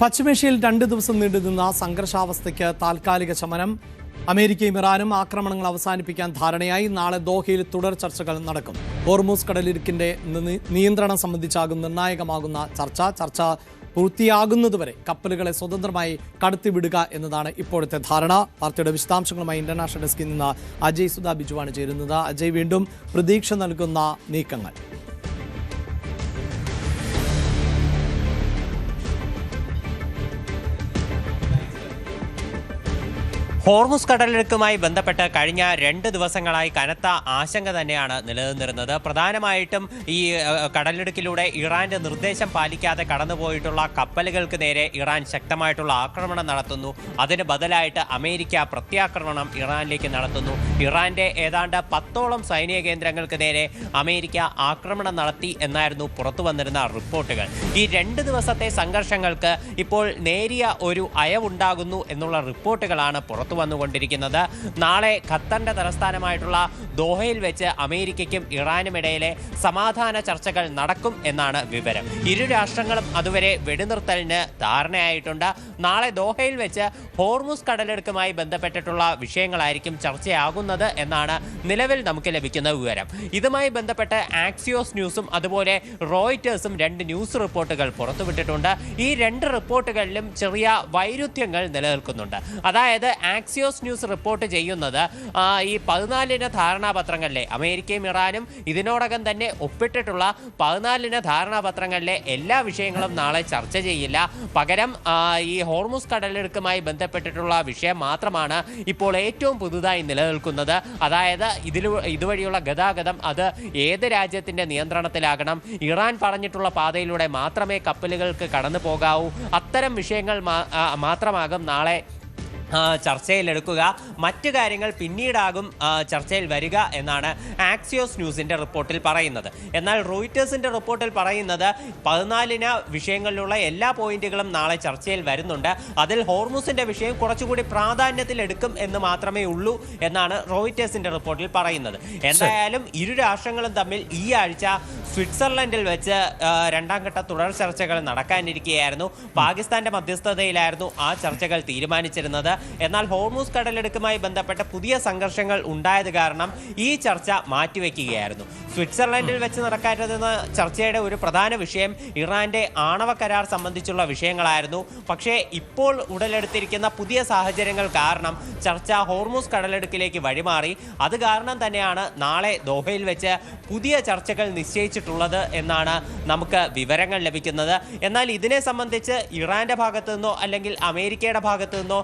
പശ്ചിമേഷ്യയിൽ 2 ദിവസം നീണ്ടുനിന്ന സംഘർഷാവസ്ഥയ്ക്ക് താൽക്കാലിക ശമനം. അമേരിക്കയും ഇറാനും ആക്രമണങ്ങൾ അവസാനിപ്പിക്കാൻ ധാരണയായി. നാളെ ദോഹയിൽ തുടർ ചർച്ചകൾ നടക്കും. ഹോർമൂസ് കടലിടുക്കിന്റെ നിയന്ത്രണം സംബന്ധിച്ചാകും നിർണായകമാകുന്ന ചർച്ച പൂർത്തിയാകുന്നതുവരെ കപ്പലുകളെ സ്വതന്ത്രമായി കടത്തിവിടുക എന്നതാണ് ഇപ്പോഴത്തെ ധാരണ. വാർത്തയുടെ വിശദാംശങ്ങളുമായി ഇന്റർനാഷണൽ ഡെസ്കിൽ നിന്ന് അജയ് സുധാ ബിജുവാണ് ചേരുന്നത്. അജയ്, വീണ്ടും പ്രതീക്ഷ നൽകുന്ന നീക്കങ്ങൾ. ഹോർമുസ് കടലിടുക്കുമായി ബന്ധപ്പെട്ട് കഴിഞ്ഞ 2 ദിവസങ്ങളായി കനത്ത ആശങ്ക തന്നെയാണ് നിലനിന്നിരുന്നത്. പ്രധാനമായിട്ടും ഈ കടലിടുക്കിലൂടെ ഇറാന്റെ നിർദ്ദേശം പാലിക്കാതെ കടന്നുപോയിട്ടുള്ള കപ്പലുകൾക്ക് നേരെ ഇറാൻ ശക്തമായിട്ടുള്ള ആക്രമണം നടത്തുന്നു. അതിന് ബദലായിട്ട് അമേരിക്ക പ്രത്യാക്രമണം ഇറാനിലേക്ക് നടത്തുന്നു. ഇറാന്റെ ഏതാണ്ട് 10ഓളം സൈനിക കേന്ദ്രങ്ങൾക്ക് നേരെ അമേരിക്ക ആക്രമണം നടത്തി എന്നായിരുന്നു പുറത്തു വന്നിരുന്ന റിപ്പോർട്ടുകൾ. ഈ 2 ദിവസത്തെ സംഘർഷങ്ങൾക്ക് ഇപ്പോൾ നേരിയ ഒരു അയവുണ്ടാകുന്നു എന്നുള്ള റിപ്പോർട്ടുകളാണ് പുറത്തു വന്നുകൊണ്ടിരിക്കുന്നത്. നാളെ ഖത്തറിന്റെ തലസ്ഥാനമായിട്ടുള്ള ദോഹയിൽ വെച്ച് അമേരിക്കയ്ക്കും ഇറാനും ഇടയിലെ സമാധാന ചർച്ചകൾ നടക്കും എന്നാണ് വിവരം. ഇരു രാഷ്ട്രങ്ങളും അതുവരെ വെടിനിർത്തലിന് ധാരണയായിട്ടുണ്ട്. നാളെ ദോഹയിൽ വെച്ച് ഹോർമുസ് കടലിടുക്കുമായി ബന്ധപ്പെട്ടിട്ടുള്ള വിഷയങ്ങളായിരിക്കും ചർച്ചയാകുന്നത് എന്നാണ് നിലവിൽ നമുക്ക് ലഭിക്കുന്ന വിവരം. ഇതുമായി ബന്ധപ്പെട്ട് ആക്സിയോസ് ന്യൂസും അതുപോലെ റോയിറ്റേഴ്സും 2 ന്യൂസ് റിപ്പോർട്ടുകൾ പുറത്തുവിട്ടിട്ടുണ്ട്. ഈ 2 റിപ്പോർട്ടുകളിലും ചെറിയ വൈരുദ്ധ്യങ്ങൾ നിലനിൽക്കുന്നുണ്ട്. അതായത് ആക്സിയോസ് ന്യൂസ് റിപ്പോർട്ട് ചെയ്യുന്നത് ഈ 14 ധാരണാപത്രങ്ങളിലെ അമേരിക്കയും ഇറാനും ഇതിനോടകം തന്നെ ഒപ്പിട്ടിട്ടുള്ള 14 ധാരണാപത്രങ്ങളിലെ എല്ലാ വിഷയങ്ങളും നാളെ ചർച്ച ചെയ്യില്ല. പകരം ഈ ഹോർമുസ് കടലിടുക്കുമായി ബന്ധപ്പെട്ടിട്ടുള്ള വിഷയം മാത്രമാണ് ഇപ്പോൾ ഏറ്റവും പുതുതായി നിലനിൽക്കുന്നത്. അതായത് ഇതുവഴിയുള്ള ഗതാഗതം അത് ഏത് രാജ്യത്തിന്റെ നിയന്ത്രണത്തിലാകണം, ഇറാൻ പറഞ്ഞിട്ടുള്ള പാതയിലൂടെ മാത്രമേ കപ്പലുകൾക്ക് കടന്നു പോകാവൂ, അത്തരം വിഷയങ്ങൾ മാത്രമാകും നാളെ ചർച്ചയിലെടുക്കുക. മറ്റു കാര്യങ്ങൾ പിന്നീടാകും ചർച്ചയിൽ വരിക എന്നാണ് ആക്സിയോസ് ന്യൂസിൻ്റെ റിപ്പോർട്ടിൽ പറയുന്നത്. എന്നാൽ റോയിറ്റേഴ്സിൻ്റെ റിപ്പോർട്ടിൽ പറയുന്നത് 14 വിഷയങ്ങളിലുള്ള എല്ലാ പോയിന്റുകളും നാളെ ചർച്ചയിൽ വരുന്നുണ്ട്. അതിൽ ഹോർമുസിൻ്റെ വിഷയം കുറച്ചുകൂടി പ്രാധാന്യത്തിലെടുക്കും എന്ന് മാത്രമേ ഉള്ളൂ എന്നാണ് റോയിറ്റേഴ്സിൻ്റെ റിപ്പോർട്ടിൽ പറയുന്നത്. എന്തായാലും ഇരു രാഷ്ട്രങ്ങളും തമ്മിൽ ഈ ആഴ്ച സ്വിറ്റ്സർലൻഡിൽ വെച്ച് 2ാം ഘട്ട തുടർ ചർച്ചകൾ നടക്കാനിരിക്കുകയായിരുന്നു. പാകിസ്ഥാന്റെ മധ്യസ്ഥതയിലായിരുന്നു ആ ചർച്ചകൾ തീരുമാനിച്ചിരുന്നത്. എന്നാൽ ഹോർമുസ് കടലിടുക്കുമായി ബന്ധപ്പെട്ട പുതിയ സംഘർഷങ്ങൾ ഉണ്ടായത് കാരണം ഈ ചർച്ച മാറ്റിവെക്കുകയായിരുന്നു. സ്വിറ്റ്സർലൻഡിൽ വെച്ച് നടക്കാനിരുന്ന ചർച്ചയുടെ ഒരു പ്രധാന വിഷയം ഇറാന്റെ ആണവ കരാർ സംബന്ധിച്ചുള്ള വിഷയങ്ങളായിരുന്നു. പക്ഷേ ഇപ്പോൾ ഉടലെടുത്തിരിക്കുന്ന പുതിയ സാഹചര്യങ്ങൾ കാരണം ചർച്ച ഹോർമുസ് കടലിടുക്കിലേക്ക് വഴിമാറി. അത് കാരണം തന്നെയാണ് നാളെ ദോഹയിൽ വെച്ച് പുതിയ ചർച്ചകൾ നിശ്ചയിച്ചിട്ടുള്ളത് എന്നാണ് നമുക്ക് വിവരങ്ങൾ ലഭിക്കുന്നത്. എന്നാൽ ഇതിനെ സംബന്ധിച്ച് ഇറാന്റെ ഭാഗത്തു നിന്നോ അല്ലെങ്കിൽ അമേരിക്കയുടെ ഭാഗത്തു നിന്നോ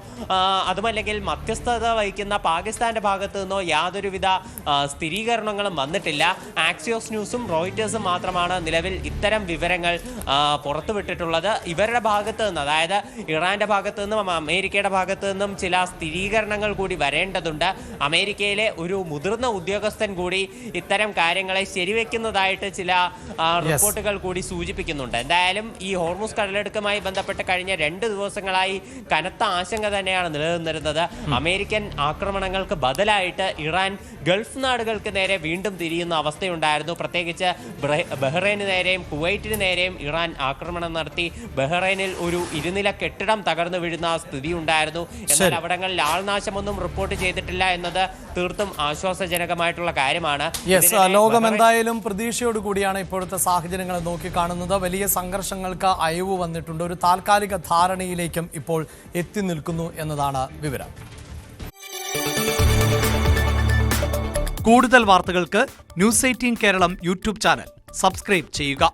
അതുമല്ലെങ്കിൽ മധ്യസ്ഥത വഹിക്കുന്ന പാകിസ്ഥാന്റെ ഭാഗത്തു നിന്നോ യാതൊരുവിധ സ്ഥിരീകരണങ്ങളും വന്നിട്ടില്ല. ആക്സിയോസ് ന്യൂസും റോയിറ്റേഴ്സും മാത്രമാണ് നിലവിൽ ഇത്തരം വിവരങ്ങൾ പുറത്തുവിട്ടിട്ടുള്ളത്. ഇവരുടെ ഭാഗത്തു നിന്ന്, അതായത് ഇറാന്റെ ഭാഗത്തു നിന്നും അമേരിക്കയുടെ ഭാഗത്തു നിന്നും ചില സ്ഥിരീകരണങ്ങൾ കൂടി വരേണ്ടതുണ്ട്. അമേരിക്കയിലെ ഒരു മുതിർന്ന ഉദ്യോഗസ്ഥൻ കൂടി ഇത്തരം കാര്യങ്ങളെ ശരിവെക്കുന്നതായിട്ട് ചില റിപ്പോർട്ടുകൾ കൂടി സൂചിപ്പിക്കുന്നുണ്ട്. എന്തായാലും ഈ ഹോർമുസ് കടലിടുക്കുമായി ബന്ധപ്പെട്ട് കഴിഞ്ഞ 2 ദിവസങ്ങളായി കനത്ത ആശങ്ക തന്നെയാണ് നിലനിന്നിരുന്നത്. അമേരിക്കൻ ആക്രമണങ്ങൾക്ക് ബദലായിട്ട് ഇറാൻ ഗൾഫ് നാടുകൾക്ക് നേരെ വീണ്ടും തിരിയുന്ന അവസ്ഥയുണ്ടായിരുന്നു. പ്രത്യേകിച്ച് ബഹ്റൈന് നേരെയും കുവൈറ്റിന് നേരെയും ഇറാൻ ആക്രമണം നടത്തി. ബഹ്റൈനിൽ ഒരു 2 കെട്ടിടം തകർന്നു വീഴുന്ന സ്ഥിതി ഉണ്ടായിരുന്നു. എന്നാൽ അവിടങ്ങളിൽ ആൾനാശമൊന്നും റിപ്പോർട്ട് ചെയ്തിട്ടില്ല എന്നത് തീർത്തും ആശ്വാസജനകമായിട്ടുള്ള കാര്യമാണ്. ലോകം എന്തായാലും പ്രതീക്ഷയോട് കൂടിയാണ് ഇപ്പോഴത്തെ സാഹചര്യങ്ങൾ നോക്കിക്കാണുന്നത്. വലിയ സംഘർഷങ്ങൾക്ക് അയവ് വന്നിട്ടുണ്ട്. ഒരു താൽക്കാലിക ധാരണയിലേക്കും ഇപ്പോൾ എത്തി നിൽക്കുന്നു എന്നതാണ് വിവരം. കൂടുതൽ വാർത്തകൾക്ക് News 18 Keralam YouTube channel subscribe ചെയ്യുക.